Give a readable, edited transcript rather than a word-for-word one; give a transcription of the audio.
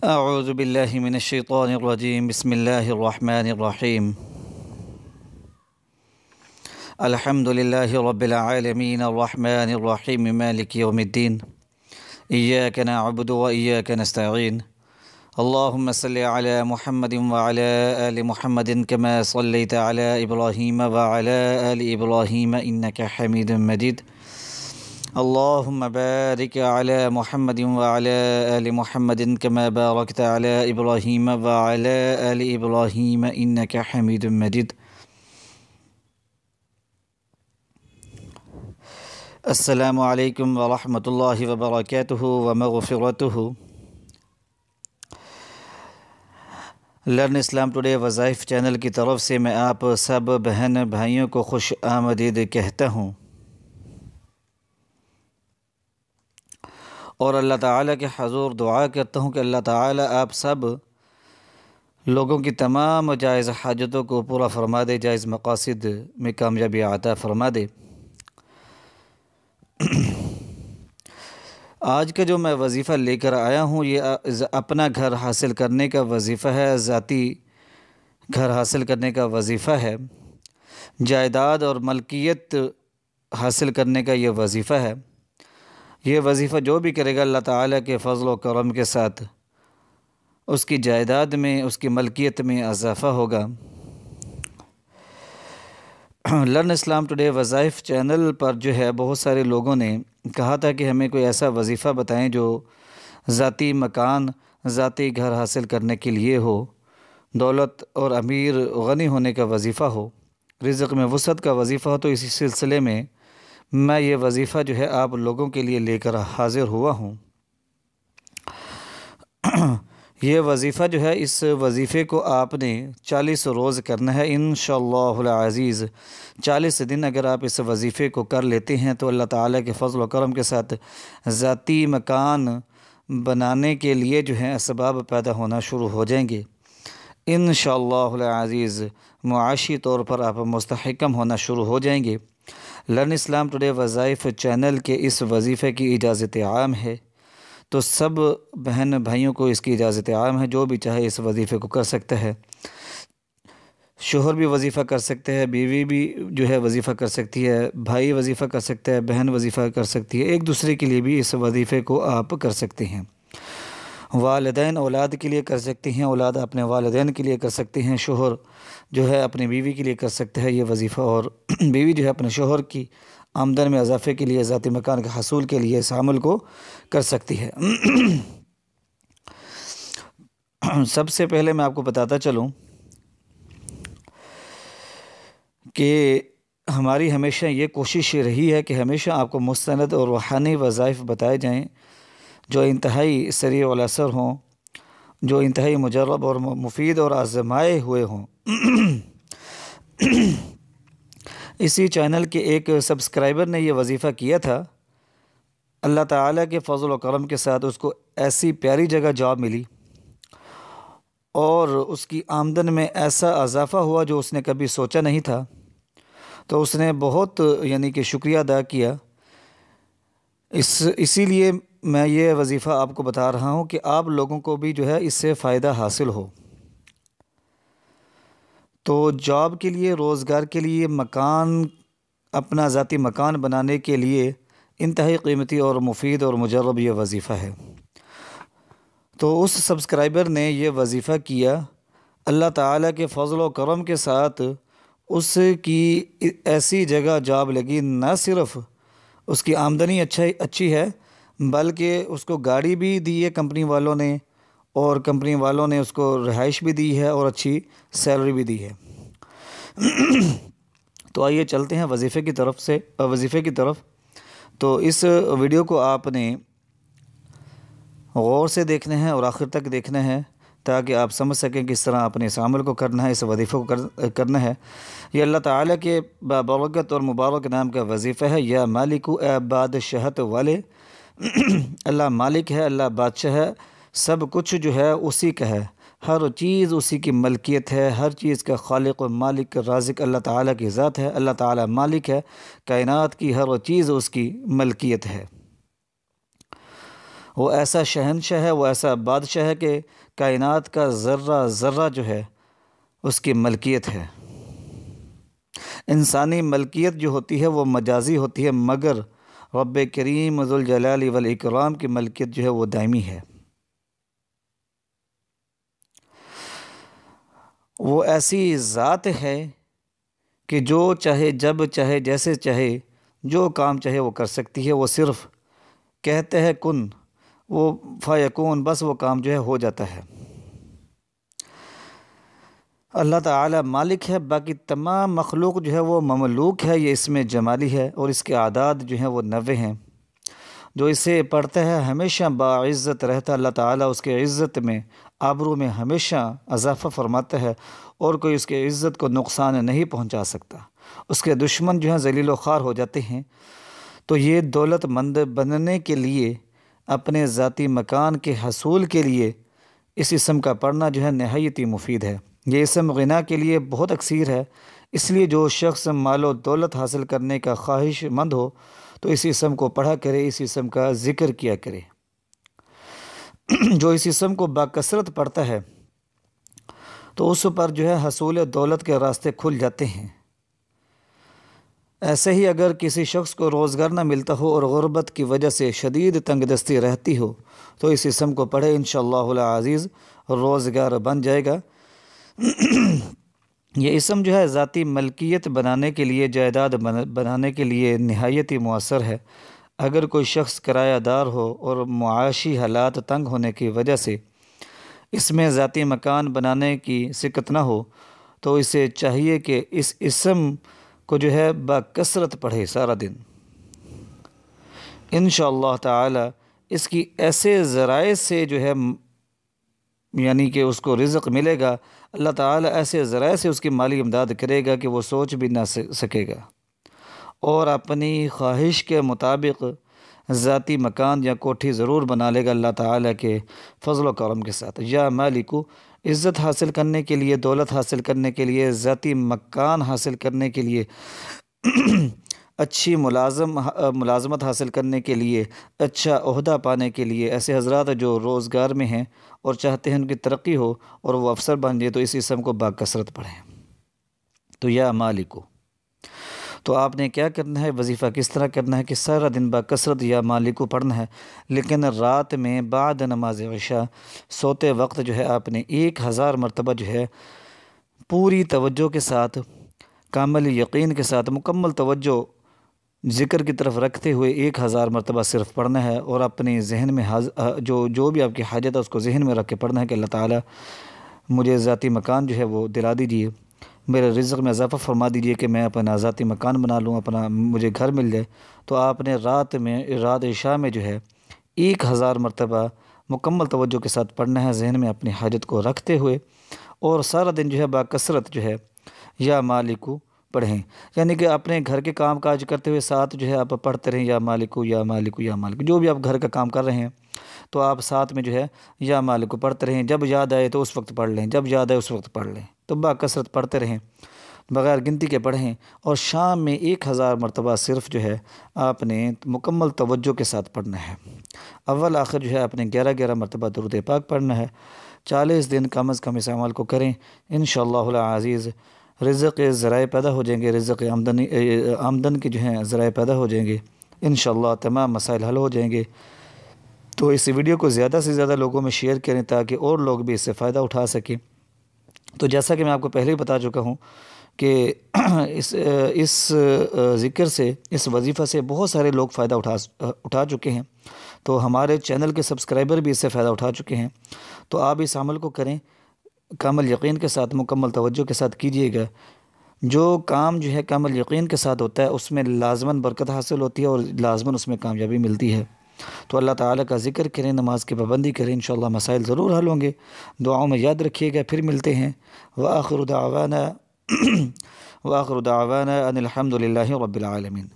اعوذ باللہ من الشیطان الرجیم بسم اللہ الرحمن الرحیم الحمد للہ رب العالمین الرحمن الرحیم مالک یوم الدین ایاک نعبد و ایاک نستعین اللہم صلی علی محمد وعلی آل محمد کما صلیت علی ابراہیم وعلی آل ابراہیم انک حمید مجید اللہم بارک علی محمد وعلی آل محمد کما بارکت علی ابراہیم وعلی آل ابراہیم انک حمید مجید۔ السلام علیکم ورحمۃ اللہ وبرکاتہ ومغفرتہ۔ لرن اسلام ٹوڈے وظائف چینل کی طرف سے میں آپ سب بہن بھائیوں کو خوش آمدید کہتا ہوں، اور اللہ تعالیٰ کے حضور دعا کرتا ہوں کہ اللہ تعالیٰ آپ سب لوگوں کی تمام جائز حاجتوں کو پورا فرما دے، جائز مقاصد میں کامیابی عطا فرما دے۔ آج کا جو میں وظیفہ لے کر آیا ہوں یہ اپنا گھر حاصل کرنے کا وظیفہ ہے، ذاتی گھر حاصل کرنے کا وظیفہ ہے، جائیداد اور ملکیت حاصل کرنے کا یہ وظیفہ ہے۔ یہ وظیفہ جو بھی کرے گا اللہ تعالیٰ کے فضل و کرم کے ساتھ اس کی جائیداد میں، اس کی ملکیت میں اضافہ ہوگا۔ لرن اسلام ٹوڈے وظائف چینل پر جو ہے بہت سارے لوگوں نے کہا تھا کہ ہمیں کوئی ایسا وظیفہ بتائیں جو ذاتی مکان، ذاتی گھر حاصل کرنے کے لیے ہو، دولت اور امیر غنی ہونے کا وظیفہ ہو، رزق میں وسعت کا وظیفہ ہو۔ تو اسی سلسلے میں میں یہ وظیفہ جو ہے آپ لوگوں کے لیے لے کر حاضر ہوا ہوں۔ یہ وظیفہ جو ہے، اس وظیفے کو آپ نے 40 روز کرنا ہے انشاءاللہ العزیز۔ 40 دن اگر آپ اس وظیفے کو کر لیتے ہیں تو اللہ تعالیٰ کے فضل و کرم کے ساتھ ذاتی مکان بنانے کے لیے جو ہے اسباب پیدا ہونا شروع ہو جائیں گے انشاءاللہ العزیز۔ معاشی طور پر آپ مستحکم ہونا شروع ہو جائیں گے۔ لرن اسلام ٹوڈے وظائف چینل کے اس وظیفے کی اجازت عام ہے، تو سب بہن بھائیوں کو اس کی اجازت عام ہے، جو بھی چاہے اس وظیفے کو کر سکتا ہے۔ شوہر بھی وظیفہ کر سکتے ہیں، بیوی بھی جو ہے وظیفہ کر سکتی ہے، بھائی وظیفہ کر سکتا ہے، بہن وظیفہ کر سکتی ہے، ایک دوسرے کے لیے بھی اس وظیفے کو آپ کر سکتے ہیں۔ والدین اولاد کے لیے کر سکتے ہیں، اولاد اپنے والدین کے لیے کر سکتے ہیں، شوہر جو ہے اپنے بیوی کے لیے کر سکتے ہیں یہ وظیفہ، اور بیوی جو ہے اپنے شوہر کی آمدن میں اضافے کے لیے، ذاتی مکان کے حصول کے لیے اس عمل کو کر سکتی ہے۔ سب سے پہلے میں آپ کو بتاتا چلوں کہ ہماری ہمیشہ یہ کوشش رہی ہے کہ ہمیشہ آپ کو مستند اور روحانی وظائف بتائے جائیں جو انتہائی سریع الاثر ہوں، جو انتہائی مجرب اور مفید اور آزمائے ہوئے ہوں۔ اسی چینل کے ایک سبسکرائبر نے یہ وظیفہ کیا تھا، اللہ تعالیٰ کے فضل و کرم کے ساتھ اس کو ایسی پیاری جگہ جاب ملی اور اس کی آمدن میں ایسا اضافہ ہوا جو اس نے کبھی سوچا نہیں تھا، تو اس نے بہت یعنی کہ شکریہ ادا کیا۔ اسی لیے میں یہ وظیفہ آپ کو بتا رہا ہوں کہ آپ لوگوں کو بھی جو ہے اس سے فائدہ حاصل ہو۔ تو جاب کے لیے، روزگار کے لیے، مکان، اپنا ذاتی مکان بنانے کے لیے انتہائی قیمتی اور مفید اور مجرب یہ وظیفہ ہے۔ تو اس سبسکرائبر نے یہ وظیفہ کیا، اللہ تعالیٰ کے فضل و کرم کے ساتھ اس کی ایسی جگہ جاب لگی، نہ صرف اس کی آمدنی اچھی ہے بلکہ اس کو گاڑی بھی دی ہے کمپنی والوں نے، اور کمپنی والوں نے اس کو رہائش بھی دی ہے اور اچھی سیلری بھی دی ہے۔ تو آئیے چلتے ہیں وظیفے کی طرف۔ تو اس ویڈیو کو آپ نے غور سے دیکھنا ہے اور آخر تک دیکھنا ہے تاکہ آپ سمجھ سکیں کس طرح اپنے اس عمل کو کرنا ہے، اس وظیفے کو کرنا ہے۔ یہ اللہ تعالیٰ کے بابرکت اور مبارک نام کا وظیفہ ہے۔ یا مالک اے بادشاہت والے، اللہ مالک ہے، اللہ بادشاہ ہے، سب کچھ جو ہے اسی کا ہے، ہر چیز اسی کی ملکیت ہے، ہر چیز کا خالق و مالک رازق اللہ تعالیٰ کی ذات ہے، اللہ تعالیٰ مالک ہے، کائنات کی ہر چیز اس کی ملکیت ہے۔ وہ ایسا شہنشاہ ہے، وہ ایسا بادشاہ ہے کہ کائنات کا ذرہ ذرہ جو ہے اس کی ملکیت ہے۔ انسانی ملکیت جو ہوتی ہے وہ مجازی ہوتی ہے، مگر رب کریم ذوالجلال والاکرام کی ملکیت جو ہے وہ دائمی ہے۔ وہ ایسی ذات ہے کہ جو چاہے جب چاہے جیسے چاہے جو کام چاہے وہ کر سکتی ہے۔ وہ صرف کہتے ہیں کن، وہ فیکون، بس وہ کام جو ہے ہو جاتا ہے۔ اللہ تعالی مالک ہے، باقی تمام مخلوق جو ہے وہ مملوک ہے۔ یہ اس میں جمالی ہے، اور اس کے اعداد جو ہیں وہ 90 ہیں۔ جو اسے پڑھتا ہے ہمیشہ باعزت رہتا ہے۔ اللہ تعالیٰ اس کے عزت میں، آبرو میں ہمیشہ اضافہ فرماتا ہے، اور کوئی اس کے عزت کو نقصان نہیں پہنچا سکتا۔ اس کے دشمن جو ہیں ذلیل و خوار ہو جاتے ہیں۔ تو یہ دولت مند بننے کے لیے، اپنے ذاتی مکان کے حصول کے لیے اس اسم کا پڑھنا جو ہے نہایت ہی مفید ہے۔ یہ اسم غنا کے لیے بہت اکثیر ہے، اس لیے جو شخص مال و دولت حاصل کرنے کا خواہش مند ہو تو اس اسم کو پڑھا کرے، اس اسم کا ذکر کیا کرے۔ جو اس اسم کو باکثرت پڑھتا ہے تو اس پر جو ہے حصول دولت کے راستے کھل جاتے ہیں۔ ایسے ہی اگر کسی شخص کو روزگار نہ ملتا ہو اور غربت کی وجہ سے شدید تنگ دستی رہتی ہو تو اس اسم کو پڑھے، انشاءاللہ العزیز روزگار بن جائے گا۔ یہ اسم جو ہے ذاتی ملکیت بنانے کے لیے، جائیداد بنانے کے لیے نہایت ہی مؤثر ہے۔ اگر کوئی شخص کرایہ دار ہو اور معاشی حالات تنگ ہونے کی وجہ سے اس میں ذاتی مکان بنانے کی سکت نہ ہو تو اسے چاہیے کہ اس اسم کو جو ہے باکثرت پڑھے سارا دن۔ انشاءاللہ تعالی اس کی ایسے ذرائع سے جو ہے یعنی کہ اس کو رزق ملے گا۔ اللہ تعالیٰ ایسے ذرائع سے اس کی مالی امداد کرے گا کہ وہ سوچ بھی نہ سکے گا، اور اپنی خواہش کے مطابق ذاتی مکان یا کوٹھی ضرور بنا لے گا اللہ تعالیٰ کے فضل و کرم کے ساتھ۔ یا مالکو، عزت حاصل کرنے کے لیے، دولت حاصل کرنے کے لیے، ذاتی مکان حاصل کرنے کے لیے، اچھی ملازمت حاصل کرنے کے لیے، اچھا عہدہ پانے کے لیے، ایسے حضرات جو روزگار میں ہیں اور چاہتے ہیں ان کی ترقی ہو اور وہ افسر بن جائے تو اس اسم کو باکثرت پڑھیں۔ تو یا مالکو، تو آپ نے کیا کرنا ہے، وظیفہ کس طرح کرنا ہے کہ سارا دن باکثرت یا مالکو پڑھنا ہے، لیکن رات میں بعد نماز عشاء سوتے وقت جو ہے آپ نے 1000 مرتبہ جو ہے پوری توجہ کے ساتھ، کامل یقین کے ساتھ، مکمل توجہ ذکر کی طرف رکھتے ہوئے 1000 مرتبہ صرف پڑھنا ہے، اور اپنی ذہن میں جو بھی آپ کی حاجت ہے اس کو ذہن میں رکھ کے پڑھنا ہے کہ اللہ تعالیٰ مجھے ذاتی مکان جو ہے وہ دلا دیجیے، میرے رزق میں اضافہ فرما دیجیے کہ میں اپنا ذاتی مکان بنا لوں، اپنا مجھے گھر مل جائے۔ تو آپ نے رات عشاء میں جو ہے 1000 مرتبہ مکمل توجہ کے ساتھ پڑھنا ہے، ذہن میں اپنی حاجت کو رکھتے ہوئے، اور سارا دن جو ہے باکثرت جو ہے یا مالکو پڑھیں، یعنی کہ اپنے گھر کے کام کاج کرتے ہوئے ساتھ جو ہے آپ پڑھتے رہیں یا مالکو یا مالکو یا مالکو، جو بھی آپ گھر کا کام کر رہے ہیں تو آپ ساتھ میں جو ہے یا مالکو پڑھتے رہیں۔ جب یاد آئے تو اس وقت پڑھ لیں، جب یاد آئے اس وقت پڑھ لیں، تو باکثرت پڑھتے رہیں، بغیر گنتی کے پڑھیں۔ اور شام میں 1000 مرتبہ صرف جو ہے آپ نے مکمل توجہ کے ساتھ پڑھنا ہے۔ اول آخر جو ہے آپ نے 11 مرتبہ درود پاک پڑھنا ہے۔ 40 دن کم از کم اس عمل کو کریں، انشاءاللہ العزیز رزق کے ذرائع پیدا ہو جائیں گے، رزق آمدن کے جو ہیں ذرائع پیدا ہو جائیں گے، انشاءاللہ تمام مسائل حل ہو جائیں گے۔ تو اس ویڈیو کو زیادہ سے زیادہ لوگوں میں شیئر کریں تاکہ اور لوگ بھی اس سے فائدہ اٹھا سکیں۔ تو جیسا کہ میں آپ کو پہلے ہی بتا چکا ہوں کہ اس ذکر سے، اس وظیفہ سے بہت سارے لوگ فائدہ اٹھا چکے ہیں، تو ہمارے چینل کے سبسکرائبر بھی اس سے فائدہ اٹھا چکے ہیں۔ تو آپ اس عمل کو کریں، کامل یقین کے ساتھ، مکمل توجہ کے ساتھ کیجیے گا۔ جو کام جو ہے کامل یقین کے ساتھ ہوتا ہے اس میں لازماً برکت حاصل ہوتی ہے اور لازماً اس میں کامیابی ملتی ہے۔ تو اللہ تعالیٰ کا ذکر کریں، نماز کی پابندی کریں، انشاءاللہ مسائل ضرور حل ہوں گے۔ دعاؤں میں یاد رکھیے گا، پھر ملتے ہیں۔ وآخر دعوانا ان الحمد للہ رب العالمین۔